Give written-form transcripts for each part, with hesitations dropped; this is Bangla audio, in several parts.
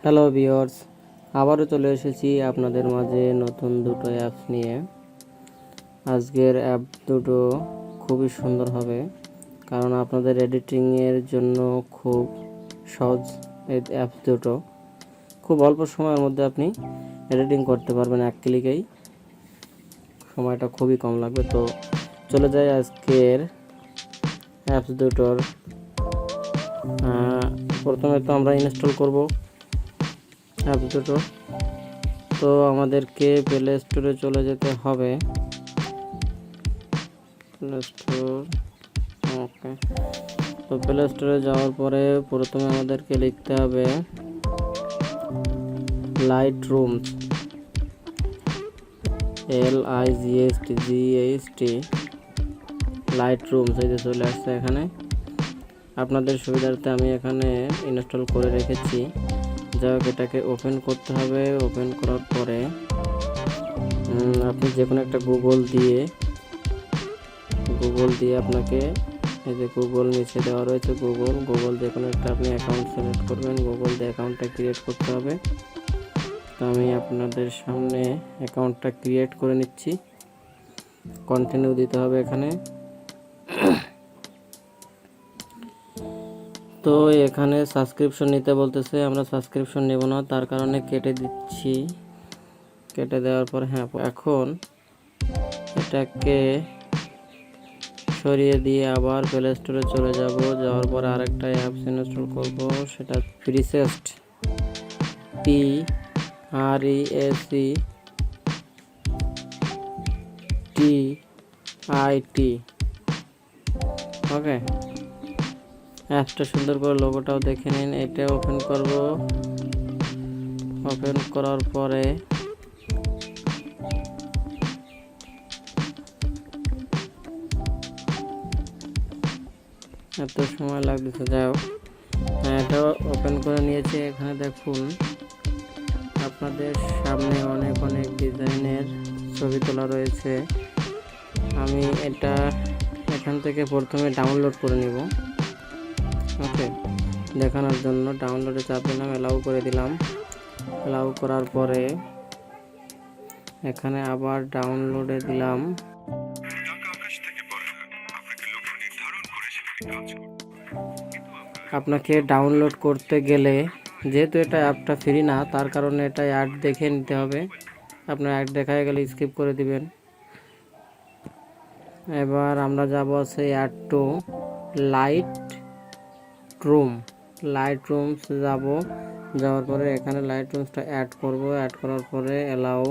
হ্যালো ভিউয়ার্স, আবারও চলে এসেছি আপনাদের মাঝে নতুন দুটো অ্যাপস নিয়ে। আজকের অ্যাপ দুটো খুবই সুন্দর হবে, কারণ আপনাদের এডিটিংয়ের জন্য খুব সহজ। এই অ্যাপস দুটো খুব অল্প সময়ের মধ্যে আপনি এডিটিং করতে পারবেন, এক ক্লিকেই। সময়টা খুবই কম লাগবে। তো চলে যাই আজকের অ্যাপস দুটোর। প্রথমে তো আমরা ইনস্টল করব অ্যাপ দুটো। তো আমাদেরকে প্লে স্টোরে চলে যেতে হবে। প্লে স্টোর, ওকে। তো প্লে স্টোরে যাওয়ার পরে প্রথমে আমাদেরকে লিখতে হবে light rooms, LIGHT light rooms. এই যে চলে আসছে এখানে। আপনাদের সুবিধার্থে আমি এখানে ইনস্টল করে রেখেছি। যাই হোক, এটাকে ওপেন করতে হবে। ওপেন করার পরে আপনি যে কোনো একটা গুগল দিয়ে আপনাকে এই যে গুগল নিচে দেওয়া রয়েছে, গুগল যে কোনো একটা আপনি অ্যাকাউন্ট সিলেক্ট করবেন। গুগল দিয়ে অ্যাকাউন্টটা ক্রিয়েট করতে হবে। তো আমি আপনাদের সামনে অ্যাকাউন্টটা ক্রিয়েট করে নিচ্ছি। কন্টিনিউ দিতে হবে এখানে। তো এখানে সাবস্ক্রিপশন নিতে বলতেছে, আমরা সাবস্ক্রিপশন নেব না, তার কারণে কেটে দিচ্ছি। কেটে দেওয়ার পর হ্যাঁ, এখন এটাকে সরিয়ে দিয়ে আবার প্লে স্টোরে চলে যাব। যাওয়ার পর আরেকটা অ্যাপস ইনস্টল করব, সেটা প্রিসেস্ট, PRESETTIT। ওকে, অ্যাপসটা সুন্দর করে লোগোটাও দেখে নিন। এটা ওপেন করব। ওপেন করার পরে এত সময় লাগতেছে, যাই হোক। হ্যাঁ, এটা ওপেন করে নিয়েছি। এখানে দেখুন আপনাদের সামনে অনেক ডিজাইনের ছবি তোলা রয়েছে। আমি এটা এখান থেকে প্রথমে ডাউনলোড করে নিব। ওকে, দেখানোর জন্য ডাউনলোডে চাপ দিলাম, অ্যালাউ করে দিলাম। অ্যালাউ করার পরে এখানে আবার ডাউনলোডে দিলাম। আপনাকে ডাউনলোড করতে গেলে, যেহেতু এটা অ্যাপটা ফ্রি না, তার কারণে এটা অ্যাড দেখে নিতে হবে। আপনার অ্যাড দেখায় গেলে স্কিপ করে দিবেন। এবার আমরা যাব আছে অ্যাড টু লাইট রুমস যাব। যাওয়ার পরে এখানে লাইট রুমসটা অ্যাড করব। অ্যাড করার পরে অ্যালাউ।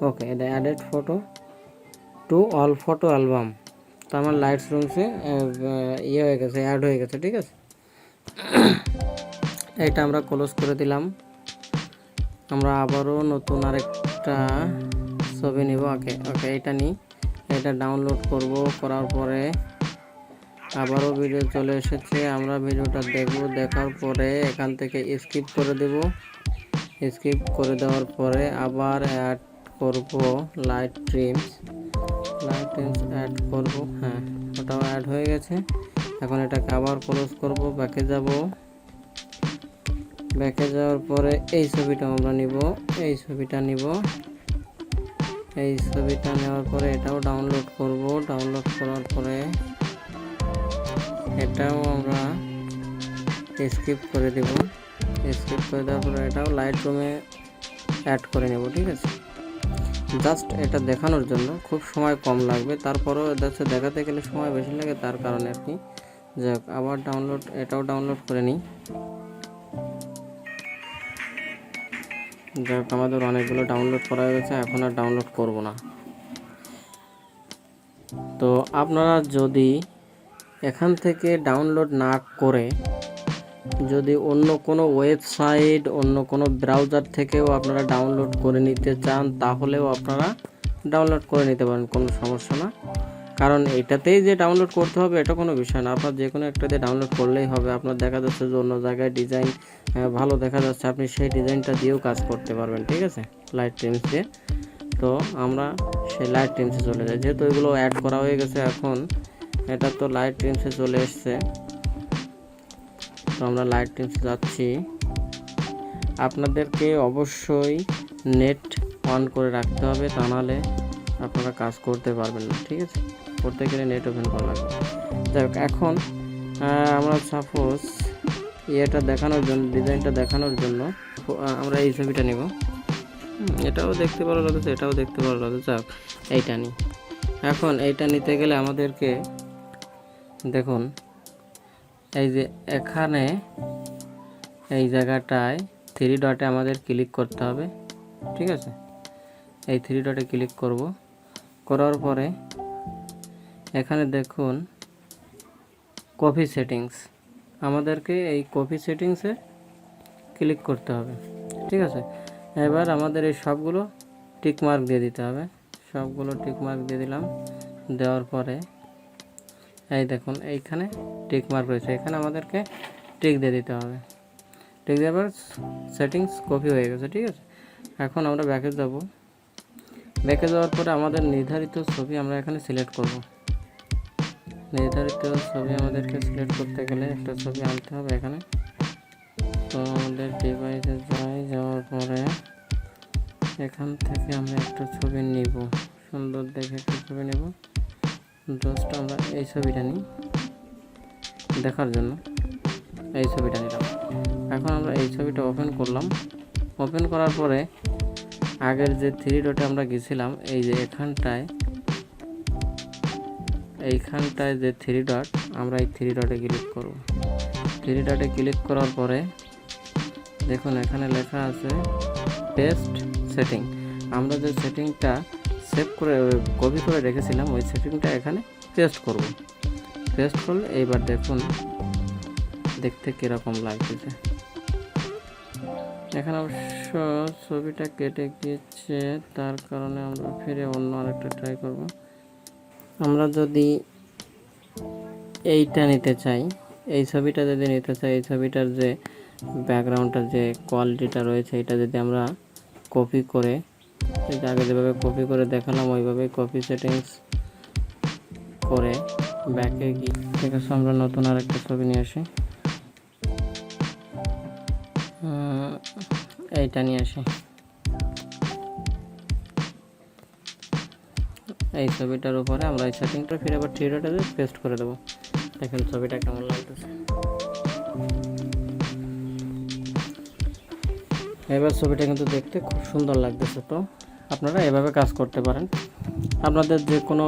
ওকে, এটা added photo to all photo album. তো আমার লাইট রুমসে হয়ে গেছে, অ্যাড হয়ে গেছে। ঠিক আছে, এটা আমরা ক্লোজ করে দিলাম। আমরা আবারও নতুন আরেকটা ছবি নিব। ওকে, এটা নিই। এটা ডাউনলোড করব। করার পরে আবারও ভিডিও চলে এসেছে, আমরা ভিডিওটা দেখব। দেখার পরে এখান থেকে স্কিপ করে দেব। স্কিপ করে দেওয়ার পরে আবার অ্যাড করব লাইট ট্রিমস অ্যাড করব। হ্যাঁ, ওটাও অ্যাড হয়ে গেছে। এখন এটাকে আবার ক্লোজ করব। ব্যাকে যাব। ব্যাকে যাওয়ার পরে এই ছবিটা আমরা নিব। এই ছবিটা নেওয়ার পরে এটাও ডাউনলোড করব। ডাউনলোড করার পরে এটাও আমরা স্কিপ করে দেব। স্কিপ করে দেওয়ার পরে এটাও লাইট রুমে অ্যাড করে নেব। ঠিক আছে, জাস্ট এটা দেখানোর জন্য, খুব সময় কম লাগবে। তারপরেও দেখাতে গেলে সময় বেশি লাগে, তার কারণে আর কি। যাক, আবার এটাও ডাউনলোড করে নিই। যাক, আমাদের অনেকগুলো ডাউনলোড করা হয়ে গেছে, এখন আর ডাউনলোড করব না। তো আপনারা যদি এখান থেকে ডাউনলোড না করে যদি অন্য কোনো ওয়েবসাইট, অন্য কোনো ব্রাউজার থেকেও আপনারা ডাউনলোড করে নিতে চান, তাহলেও আপনারা ডাউনলোড করে নিতে পারেন, কোনো সমস্যা না। কারণ এটাতেই যে ডাউনলোড করতে হবে এটা কোনো বিষয় না। আপনার যে কোনো একটা দিয়ে ডাউনলোড করলেই হবে। আপনার দেখা যাচ্ছে যে অন্য জায়গায় ডিজাইন ভালো দেখা যাচ্ছে, আপনি সেই ডিজাইনটা দিয়েও কাজ করতে পারবেন। ঠিক আছে, লাইট ট্রিমস দিয়ে। তো আমরা সেই লাইট ট্রিমসে চলে যাই, যেহেতু এগুলো অ্যাড করা হয়ে গেছে। এখন এটা তো লাইট ট্রিমসে চলে এসছে। তো আমরা লাইট ট্রিমসে যাচ্ছি। আপনাদেরকে অবশ্যই নেট অন করে রাখতে হবে, তা নাহলে আপনারা কাজ করতে পারবেন না। ঠিক আছে, করতে গেলে নেট ওপেন করা লাগবে। যাই হোক, এখন আমরা সাপোজ এটা দেখানোর জন্য, ডিজাইনটা দেখানোর জন্য আমরা এই ছবিটা নিব। এটাও দেখতে ভালো লাগছে, এটাও দেখতে ভালো লাগছে। যাই হোক, এইটা নিই। এখন এইটা নিতে গেলে আমাদেরকে দেখুন, এই যে এখানে এই জায়গাটায় 3 ডটে আমাদের ক্লিক করতে হবে। ঠিক আছে, এই 3 ডটে ক্লিক করব। করার পরে এখানে দেখুন কপি সেটিংস, আমাদেরকে এই কপি সেটিংসে ক্লিক করতে হবে। ঠিক আছে, এবার আমাদের এই সবগুলো টিক মার্ক দিয়ে দিতে হবে। সবগুলো টিক মার্ক দিয়ে দিলাম। দেওয়ার পরে এই দেখুন এইখানে টিক মার্ক রয়েছে, এখানে আমাদেরকে টিক দিয়ে দিতে হবে। টিক দেওয়ার পর সেটিংস কপি হয়ে গেছে। ঠিক আছে, এখন আমরা ব্যাকে যাব। ব্যাকে যাওয়ার পরে আমাদের নির্ধারিত ছবি আমরা এখানে সিলেক্ট করব। নির্ধারিত ছবি আমাদেরকে সিলেক্ট করতে গেলে একটা ছবি আনতে হবে এখানে। তো আমাদের ডিভাইসে যাওয়ার পরে এখান থেকে আমরা একটা ছবি নিব, সুন্দর দেখে একটা ছবি নেব। জাস্ট আমরা এই ছবিটা নিই দেখার জন্য, এই ছবিটা নিলাম। এখন আমরা এই ছবিটা ওপেন করলাম। ওপেন করার পরে আগের যে 3 ডটে আমরা গেছিলাম, এই যে এইখানটায় যে 3 ডট, আমরা এই 3 ডটে ক্লিক করব। 3 ডটে ক্লিক করার পরে দেখুন এখানে লেখা আছে পেস্ট সেটিং। আমরা যে সেটিংটা সেভ করে কপি করে রেখেছিলাম, ওই সেটিংটা এখানে পেস্ট করব। পেস্ট করলে এইবার দেখুন দেখতে কীরকম লাগতেছে। এখানে অবশ্য ছবিটা কেটে গিয়েছে, তার কারণে আমরা ফিরে অন্য আরেকটা ট্রাই করব। আমরা যদি এইটা নিতে চাই, এই ছবিটা যদি নিতে চাই, এই ছবিটার যে ব্যাকগ্রাউন্ডটার যে কোয়ালিটিটা রয়েছে, এটা যদি আমরা কপি করে, এই যে আগে যেভাবে কপি করে দেখালাম ওইভাবে কপি সেটিংস করে ব্যাকে গিয়ে, ঠিক আছে, আমরা নতুন আরেকটা ছবি নিয়ে আসি। এইটা নিয়ে আসি, এই ছবিটার উপরে আমরা এই সেটিংটা ফিরে আবার 3 ডটে পেস্ট করে দেবো। দেখেন ছবিটা কেমন লাগতেছে। এবার ছবিটা কিন্তু দেখতে খুব সুন্দর লাগতেছে। তো আপনারা এভাবে কাজ করতে পারেন। আপনাদের যে কোনো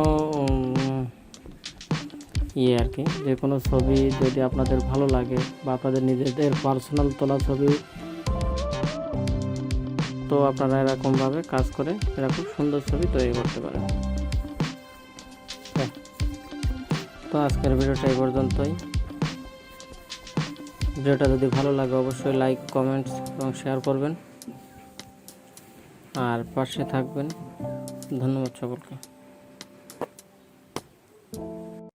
আর কি, যে কোনো ছবি যদি আপনাদের ভালো লাগে বা আপনাদের নিজেদের পার্সোনাল তোলা ছবি, তো আপনারা এরকমভাবে কাজ করে এরকম সুন্দর ছবি তৈরি করতে পারেন। তো আজকের ভিডিওটা এই পর্যন্তই। ভিডিওটা যদি ভালো লাগে অবশ্যই লাইক, কমেন্টস এবং শেয়ার করবেন আর পাশে থাকবেন। ধন্যবাদ সকলকে।